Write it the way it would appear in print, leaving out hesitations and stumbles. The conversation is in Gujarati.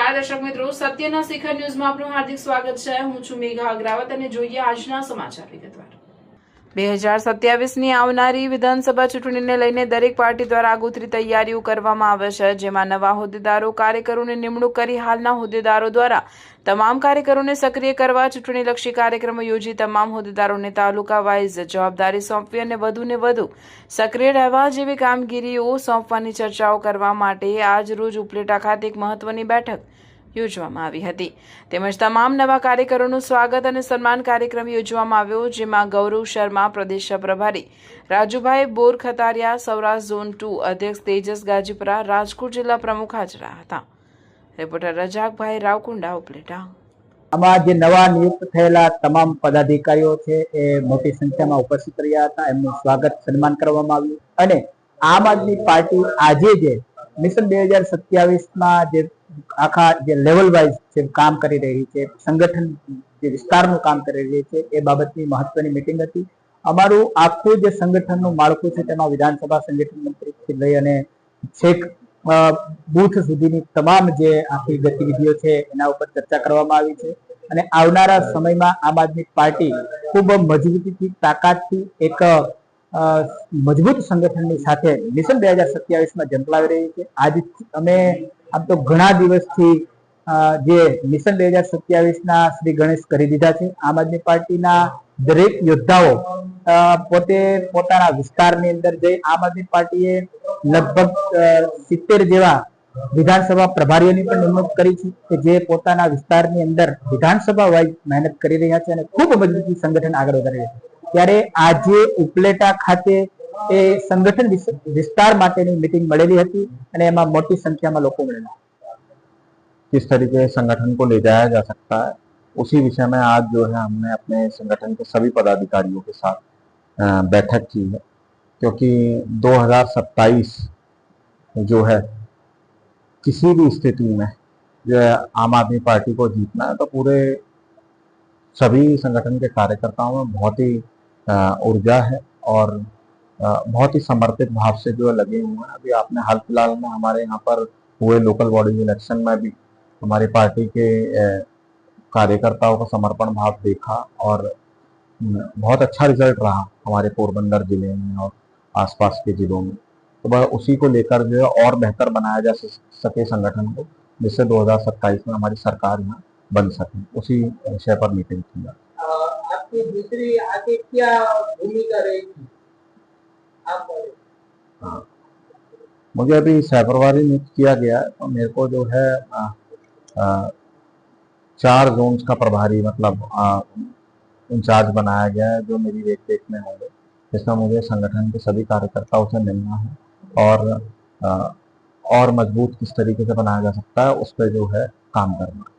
નમસ્કાર દર્શક મિત્રો, સત્યના શિખર ન્યૂઝમાં આપનું હાર્દિક સ્વાગત છે। હું છું મેઘા અગ્રાવત અને જોઈએ આજના સમાચાર વિગતવાર। 2027ની આવનારી વિધાનસભા ચૂંટણીને લઈને દરેક પાર્ટી દ્વારા આગોતરી તૈયારીઓ કરવામાં આવે છે, જેમાં નવા હોદ્દેદારો કાર્યકરોની નિમણૂક કરી હાલના હોદ્દેદારો દ્વારા તમામ કાર્યકરોને સક્રિય કરવા ચૂંટણીલક્ષી કાર્યક્રમો યોજી તમામ હોદ્દેદારોને તાલુકા વાઇઝ જવાબદારી સોંપવી અને વધુ સક્રિય રહેવા જેવી કામગીરીઓ સોંપવાની ચર્ચાઓ કરવા માટે આજ રોજ ઉપલેટા ખાતે એક મહત્વની બેઠક યોજવામાં આવી હતી। તેમજ તમામ નવા કાર્યકરોનું સ્વાગત અને સન્માન કાર્યક્રમ યોજવામાં આવ્યો, જેમાં ગૌરવ શર્મા પ્રદેશ પ્રભારી, રાજુભાઈ બોરખતારિયા સૌરાષ્ટ્ર ઝોન 2 અધ્યક્ષ તેજસ ગાજીપુરા, રાજકોટ જિલ્લા પ્રમુખ હાજર હતા। રિપોર્ટર રજાકભાઈ રાવકુંડા, ઉપલેટા। આમાં જે નવા નિયુક્ત થયેલા તમામ પદાધિકારીઓ છે એ મોટી સંખ્યામાં ઉપસ્થિત રહ્યા હતા। એમનું સ્વાગત સન્માન કરવામાં આવ્યું અને આમ આદમી પાર્ટી આજે જે મિશન 2027માં જે આખા જે લેવલ વાઇઝ જે કામ કરી રહી છે, સંગઠન જે વિસ્તારનું કામ કરી રહી છે, એ બાબતની મહત્વની મિટિંગ હતી। અમારું આખું જે સંગઠનનું માળખું છે તેમાં વિધાનસભા સંગઠન મંત્રીથી લઈ અને છેક બૂથ સુધીની તમામ જે આખી ગતિવિધિઓ છે એના ઉપર ચર્ચા કરવામાં આવી છે અને આવનારા સમયમાં આમ આદમી પાર્ટી ખૂબ મજબૂતીથી, તાકાતથી એક મજબૂત સંગઠનની સાથે મિશન 2027માં ઝંપલાવી રહી છે। આજ અમે આમ તો ઘણા દિવસથી જે મિશન 2027ના શ્રી ગણેશ કરી દીધા છે। આમ આદમી પાર્ટીના દરેક યોદ્ધાઓ પોતે પોતાના વિસ્તારની અંદર જઈ આમ આદમી પાર્ટીએ લગભગ 70 જેવા વિધાનસભા પ્રભારીઓની પણ નિમણૂક કરી છે કે જે પોતાના વિસ્તારની અંદર વિધાનસભા વાઇઝ મહેનત કરી રહ્યા છે અને ખૂબ મજબૂત સંગઠન આગળ વધારી રહ્યા છે। ત્યારે આજે ઉપલેટા ખાતે એ સંગઠન વિસ્તાર માટેની મીટિંગ મળેલી હતી અને એમાં મોટી સંખ્યામાં લોકો મળેલા। किस तरीके से संगठन को ले जाया जा सकता है, उसी विषय में आज जो है हमने अपने संगठन के सभी पदाधिकारियों के साथ बैठक की है, क्योंकि 2027 जो है किसी भी स्थिति में जो है आम आदमी पार्टी को जीतना है तो पूरे सभी संगठन के कार्यकर्ताओं में बहुत ही ऊर्जा है और बहुत ही समर्पित भाव से जो है लगे हुए हैं। अभी आपने हाल फिलहाल में हमारे यहाँ पर हुए लोकल बॉडी इलेक्शन में भी हमारी पार्टी के कार्यकर्ताओं का समर्पण भाव देखा और बहुत अच्छा रिजल्ट रहा हमारे पोरबंदर जिले में और आसपास के जिलों में। तो बस उसी को लेकर जो है और बेहतर बनाया जा सके संगठन को, जिससे 2027 में हमारी सरकार यहाँ बन सके, उसी विषय पर मीटिंग की। आपकी दूसरी आगे क्या भूमिका रहेगी? हाँ, मुझे अभी सहप्रभारी नियुक्त किया गया है, तो मेरे को जो है 4 जोन्स का प्रभारी मतलब इंचार्ज बनाया गया है, जो मेरी देख में होंगे। इसमें मुझे संगठन के सभी कार्यकर्ताओं से मिलना है और मजबूत किस तरीके से बनाया जा सकता है उस पर जो है काम करना है।